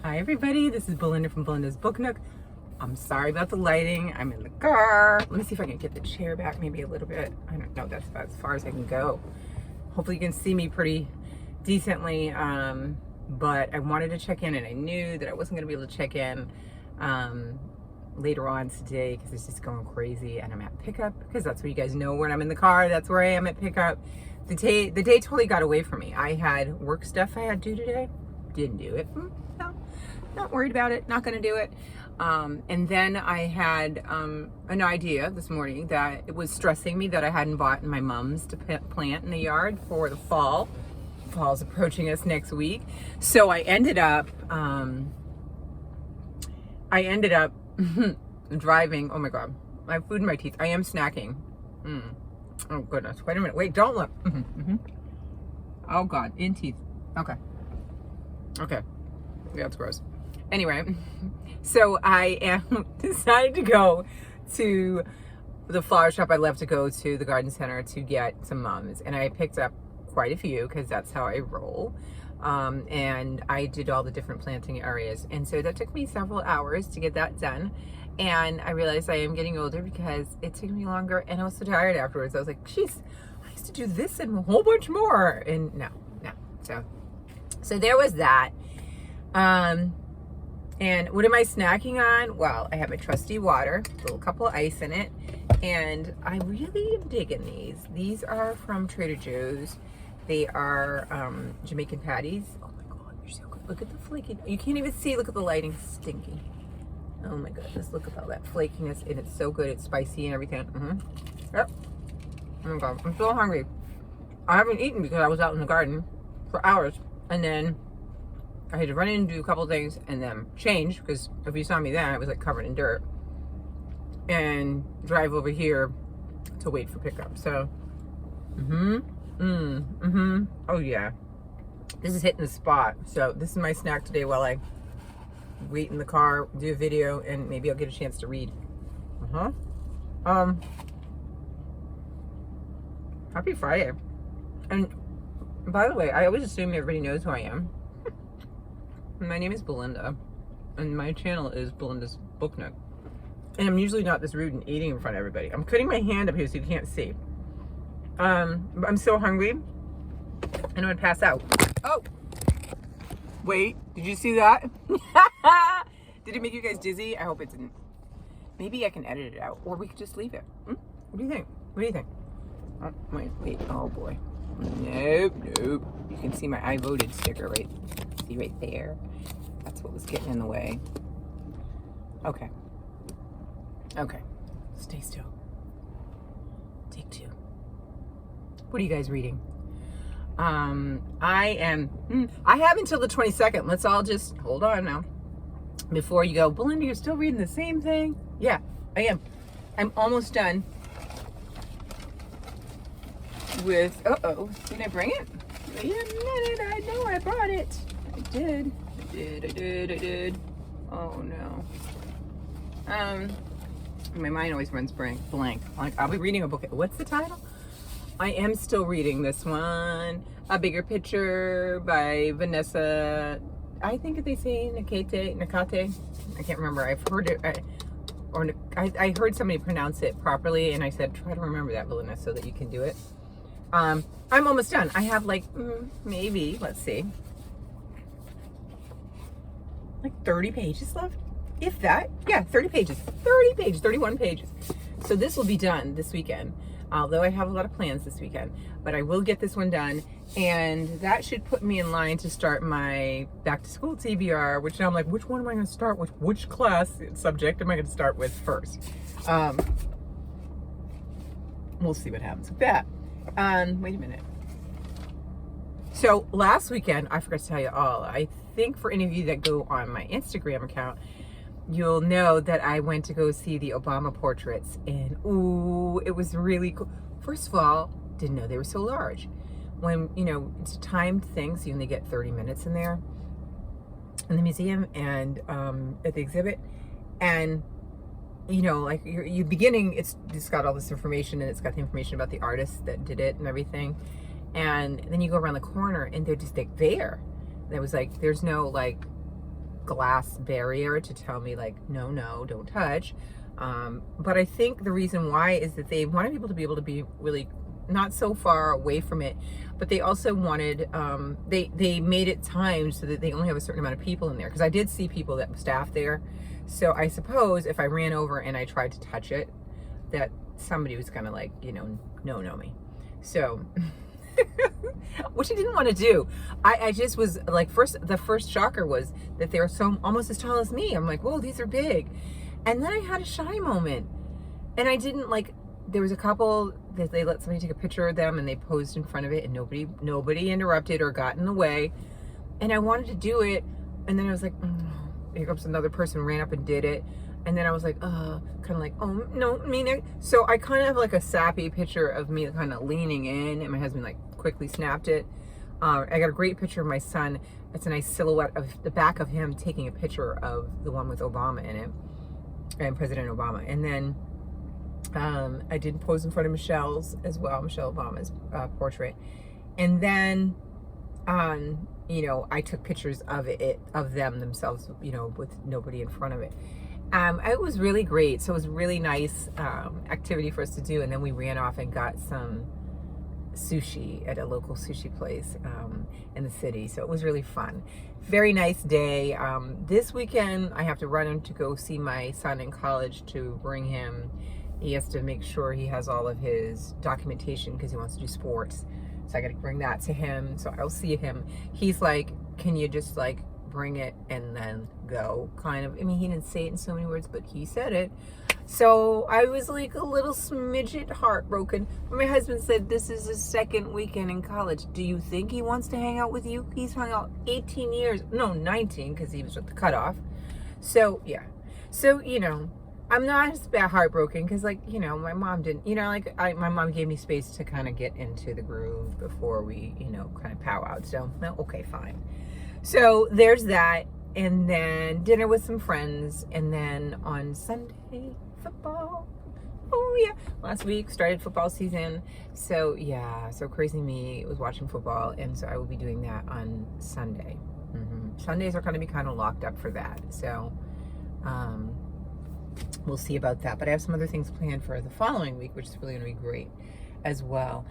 Hi everybody, this is Belinda from Belinda's Book Nook. I'm sorry about the lighting. I'm in the car. Let me see if I can get the chair back maybe a little bit. I don't know, that's about as far as I can go. Hopefully you can see me pretty decently, but I wanted to check in and I knew that I wasn't going to be able to check in later on today because it's just going crazy and I'm at pickup because that's where you guys know when I'm in the car. That's where I am at pickup. The day totally got away from me. I had work stuff I had to do today. Didn't do it. No, not worried about it. Not going to do it. And then I had an idea this morning that it was stressing me that I hadn't bought my mums to plant in the yard for the fall. Fall's approaching us next week. So I ended up driving. Oh my God, I have food in my teeth. I am snacking. Oh goodness. Wait a minute. Wait, don't look. Oh God, in teeth. Okay. Yeah, that's gross. Anyway, so I decided to go to the flower shop. I left to go to the garden center to get some mums, and I picked up quite a few because that's how I roll. And I did all the different planting areas, and so that took me several hours to get that done. And I realized I am getting older because it took me longer, and I was so tired afterwards. I was like, "Jeez, I used to do this and a whole bunch more." And no. So there was that. And what am I snacking on? Well, I have my trusty water, a little couple of ice in it, and I really am digging these. These are from Trader Joe's. They are Jamaican patties. Oh my God, they're so good. Look at the flaky. You can't even see. Look at the lighting. Stinky. Oh my goodness, look at all that flakiness, and it's so good. It's spicy and everything. Yep. Oh my God, I'm so hungry. I haven't eaten because I was out in the garden for hours, and then I had to run in and do a couple of things and then change, because if you saw me then, I was like covered in dirt, and drive over here to wait for pickup. So, oh yeah, this is hitting the spot. So this is my snack today while I wait in the car, do a video, and maybe I'll get a chance to read. Happy Friday. And by the way, I always assume everybody knows who I am. My name is Belinda, and my channel is Belinda's Book Nook. And I'm usually not this rude and eating in front of everybody. I'm putting my hand up here so you can't see. But I'm so hungry, and I'm gonna pass out. Oh, wait, did you see that? Did it make you guys dizzy? I hope it didn't. Maybe I can edit it out, or we could just leave it. What do you think? What do you think? Oh, wait, oh boy. Nope. You can see my I voted sticker right there. That's what was getting in the way. Okay. Stay still. Take two. What are you guys reading? I have until the 22nd. Let's all just hold on now. Before you go, Belinda, you're still reading the same thing? Yeah, I am. I'm almost done with, did I bring it? Wait a minute, I know I brought it. I did. Oh no. My mind always runs blank. Like, I'll be reading a book. What's the title? I am still reading this one. A Bigger Picture by Vanessa. I think they say Nakate. I can't remember. I've heard it, I heard somebody pronounce it properly, and I said, try to remember that, Belinda, so that you can do it. I'm almost done. I have like, maybe, let's see, like 30 pages left, if that. Yeah, 30 pages, 31 pages. So this will be done this weekend, although I have a lot of plans this weekend, but I will get this one done, and that should put me in line to start my back to school TBR, which now I'm like, which one am I going to start with? Which class subject am I going to start with first? We'll see what happens with that. Wait a minute. So last weekend, I forgot to tell you all, I think for any of you that go on my Instagram account, you'll know that I went to go see the Obama portraits, and ooh, it was really cool. First of all, didn't know they were so large. When, it's a timed thing, so you only get 30 minutes in there in the museum and at the exhibit. And like you're beginning, it's got all this information, and it's got the information about the artists that did it and everything. And then you go around the corner, and they're just like there. There was like, there's no like glass barrier to tell me like, no, don't touch. But I think the reason why is that they wanted people to be able to be really not so far away from it, but they also wanted, they made it timed so that they only have a certain amount of people in there. Because I did see people that were staff there. So I suppose if I ran over and I tried to touch it, that somebody was gonna like, no me. So, which I didn't want to do. I just was like, the first shocker was that they were so almost as tall as me. I'm like, whoa, these are big. And then I had a shy moment, and I didn't like. There was a couple that they let somebody take a picture of them, and they posed in front of it, and nobody interrupted or got in the way. And I wanted to do it, and then I was like, here comes another person, ran up and did it. And then I was like, kind of like, oh, no, so I kind of have like a sappy picture of me kind of leaning in, and my husband like quickly snapped it. I got a great picture of my son. It's a nice silhouette of the back of him taking a picture of the one with Obama in it, and President Obama. And then I did pose in front of Michelle's as well, Michelle Obama's portrait. And then, I took pictures of them themselves, with nobody in front of it. It was really great. So it was really nice activity for us to do. And then we ran off and got some sushi at a local sushi place in the city. So it was really fun. Very nice day. This weekend, I have to run in to go see my son in college to bring him. He has to make sure he has all of his documentation because he wants to do sports. So I got to bring that to him. So I'll see him. He's like, can you just like bring it and then go, kind of. I mean, he didn't say it in so many words, but he said it. So I was like a little smidget heartbroken. But my husband said, this is his second weekend in college. Do you think he wants to hang out with you? He's hung out 18 years. No, 19, because he was at the cutoff. So, yeah. So, I'm not as bad heartbroken because, like, my mom didn't, my mom gave me space to kind of get into the groove before we, kind of pow out. So, well, okay, fine. So there's that. And then dinner with some friends. And then on Sunday, football. Oh, yeah. Last week started football season. So, yeah. So crazy me was watching football. And so I will be doing that on Sunday. Sundays are going to be kind of locked up for that. So, we'll see about that. But I have some other things planned for the following week, which is really going to be great as well.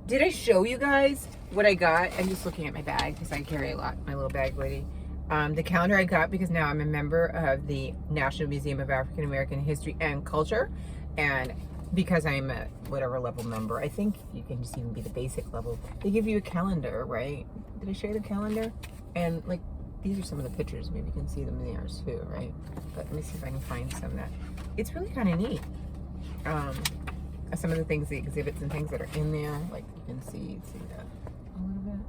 Did I show you guys what I got? I'm just looking at my bag because I carry a lot, my little bag lady. The calendar I got because now I'm a member of the National Museum of African American History and Culture. And because I'm a whatever level member, I think you can just even be the basic level. They give you a calendar, right? Did I show you the calendar? And like, these are some of the pictures. Maybe you can see them there too, right? But let me see if I can find some of that. It's really kind of neat. Some of the things, the exhibits and things that are in there, like you can see that a little bit.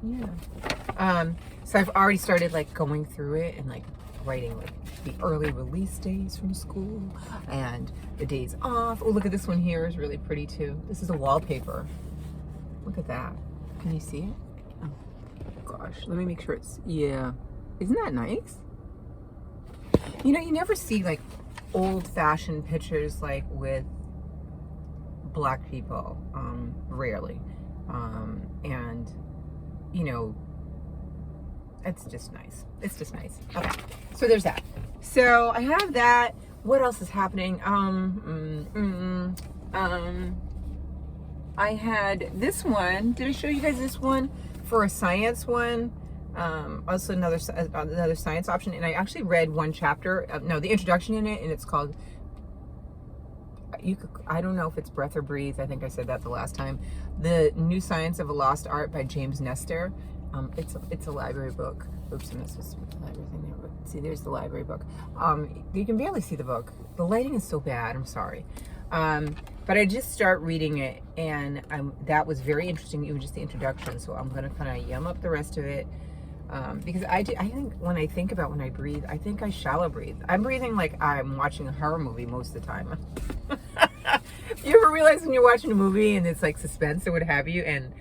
Yeah. So I've already started like going through it and like writing like the early release days from school and the days off. Oh, look at this one here is really pretty too. This is a wallpaper. Look at that. Can you see it? Oh gosh, let me make sure it's, yeah. Isn't that nice? You never see like old-fashioned pictures like with Black people, rarely. And it's just nice. It's just nice. Okay, so there's that. So I have that. What else is happening? I had this one. Did I show you guys this one for a science one? Also another science option, and I actually read one chapter, the introduction in it, and it's called, I don't know if it's Breath or Breathe, I think I said that the last time, The New Science of a Lost Art by James Nestor. It's a library book. Oops, and this was the library thing there, but see, there's the library book. You can barely see the book. The lighting is so bad, I'm sorry. But I just start reading it, and that was very interesting, even just the introduction, so I'm gonna kind of yum up the rest of it. Because I think when I breathe, I think I shallow breathe. I'm breathing like I'm watching a horror movie most of the time. You ever realize when you're watching a movie and it's like suspense or what have you, and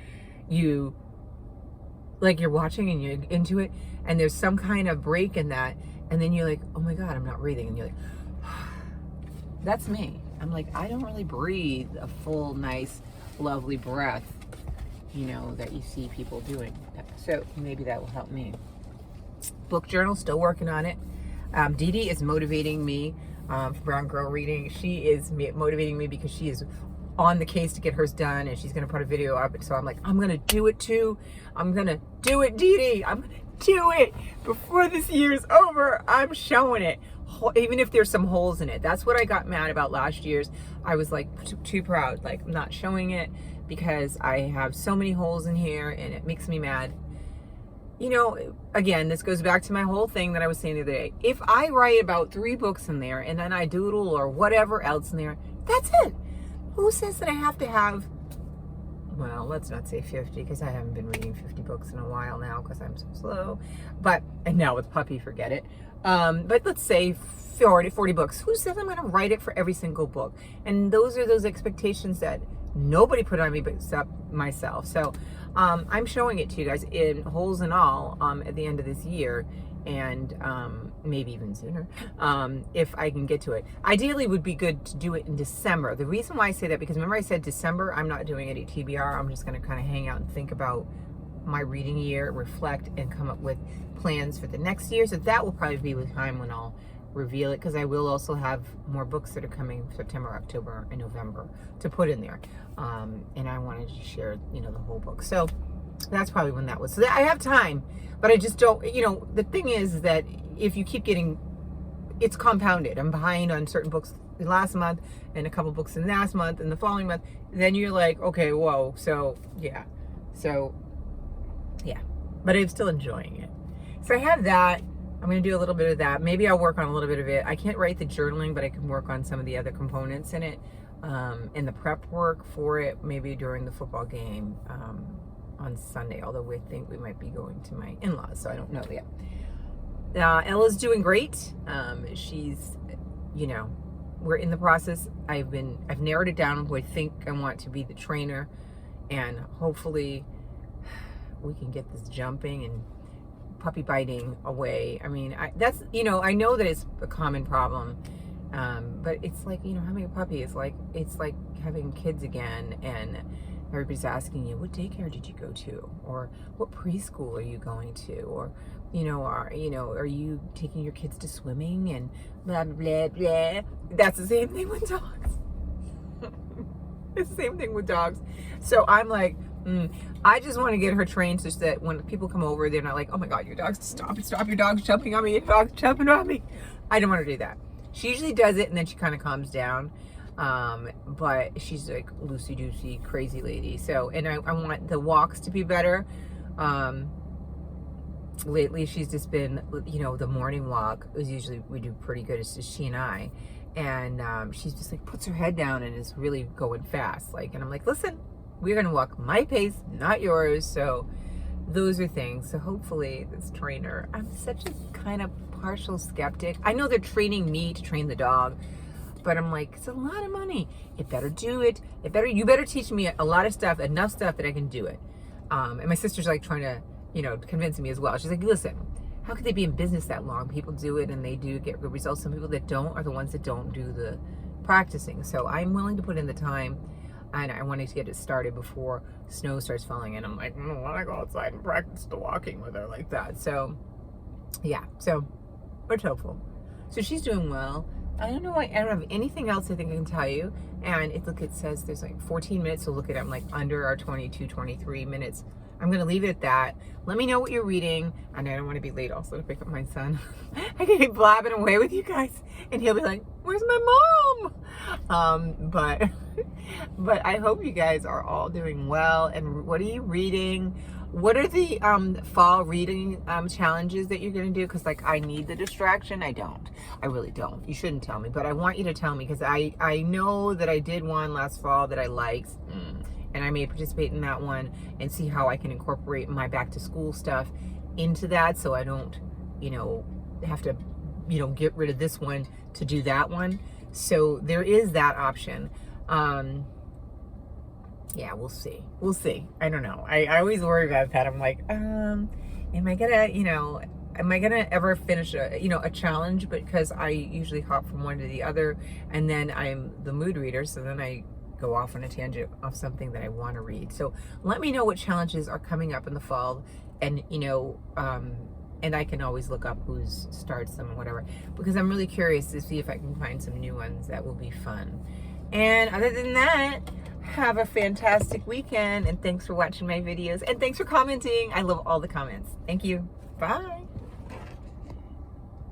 you're watching and you're into it, and there's some kind of break in that, and then you're like, oh my God, I'm not breathing. And you're like, that's me. I'm like, I don't really breathe a full, nice, lovely breath, that you see people doing. So maybe that will help me. book journal, still working on it. Dee Dee is motivating me for Brown Girl Reading. She is motivating me because she is on the case to get hers done, and she's going to put a video up. And so I'm like, I'm going to do it too. I'm going to do it, Dee Dee. I'm going to do it before this year's over. I'm showing it, even if there's some holes in it. That's what I got mad about last year's. I was like too proud, like not showing it because I have so many holes in here, and it makes me mad. You know, again, this goes back to my whole thing that I was saying the other day. If I write about 3 books in there and then I doodle or whatever else in there, that's it. Who says that I have to have, well, let's not say 50 because I haven't been reading 50 books in a while now because I'm so slow. But, and now with puppy, forget it. But let's say 40 books. Who says I'm going to write it for every single book? And those are those expectations that nobody put on me but except myself. So I'm showing it to you guys in holes and all at the end of this year, and maybe even sooner if I can get to it. Ideally, it would be good to do it in December. The reason why I say that, because remember I said December, I'm not doing any TBR. I'm just going to kind of hang out and think about my reading year, reflect, and come up with plans for the next year. So that will probably be the time when I'll reveal it, because I will also have more books that are coming September, October, and November to put in there. And I wanted to share, you know, the whole book. So that's probably when that was. So I have time, but I just don't, you know, the thing is that if you keep getting, it's compounded. I'm behind on certain books last month and a couple books in last month and the following month. Then you're like, okay, whoa. So yeah. But I'm still enjoying it. So I have that. I'm going to do a little bit of that. Maybe I'll work on a little bit of it. I can't write the journaling, but I can work on some of the other components in it, and the prep work for it, maybe during the football game on Sunday, although we think we might be going to my in-laws, so I don't know yet. Ella's doing great. She's, you know, we're in the process. I've narrowed it down who I think I want to be the trainer, and hopefully we can get this jumping and puppy biting away. I mean, that's, you know, I know that it's a common problem, but it's like, you know, having a puppy is like, it's like having kids again, and everybody's asking you, what daycare did you go to, or what preschool are you going to, or are you taking your kids to swimming, and blah blah blah. That's the same thing with dogs. It's the same thing with dogs. So I'm like, I just want to get her trained such that when people come over, they're not like, oh my God, your dog's stop, your dog's jumping on me, your dog's jumping on me. I don't want her to do that. She usually does it and then she kind of calms down. But she's like loosey-goosey, crazy lady. So, and I want the walks to be better. Lately she's just been, you know, the morning walk is usually, we do pretty good. It's just she and I. And she's just like puts her head down and is really going fast. Like, and I'm like, listen, we're going to walk my pace, not yours. So those are things. So hopefully this trainer, I'm such a kind of partial skeptic. I know they're training me to train the dog, but I'm like, it's a lot of money. It better do it. You better teach me a lot of stuff, enough stuff that I can do it. And my sister's like trying to, you know, convince me as well. She's like, listen, how could they be in business that long? People do it and they do get good results. Some people that don't are the ones that don't do the practicing. So I'm willing to put in the time. And I wanted to get it started before snow starts falling. And I'm like, I don't want to go outside and practice the walking with her like that. So, yeah. So, we're hopeful. So she's doing well. I don't know. I don't have anything else I think I can tell you. And it says there's like 14 minutes. So look at it. I'm like under our 22, 23 minutes. I'm going to leave it at that. Let me know what you're reading. And I don't want to be late also to pick up my son. I can be blabbing away with you guys. And he'll be like, where's my mom? But I hope you guys are all doing well. And what are you reading? What are the fall reading challenges that you're going to do? Because like I need the distraction. I don't. I really don't. You shouldn't tell me. But I want you to tell me because I know that I did one last fall that I liked. And I may participate in that one and see how I can incorporate my back to school stuff into that. So I don't, you know, have to, you know, get rid of this one to do that one. So there is that option. Yeah, we'll see. We'll see. I don't know. I always worry about that. I'm like, am I gonna ever finish a challenge? Because I usually hop from one to the other, and then I'm the mood reader. So then I go off on a tangent of something that I want to read. So let me know what challenges are coming up in the fall, and And I can always look up who's starts them or whatever, because I'm really curious to see if I can find some new ones that will be fun. And other than that, have a fantastic weekend, and thanks for watching my videos, and thanks for commenting. I love all the comments. Thank you. Bye.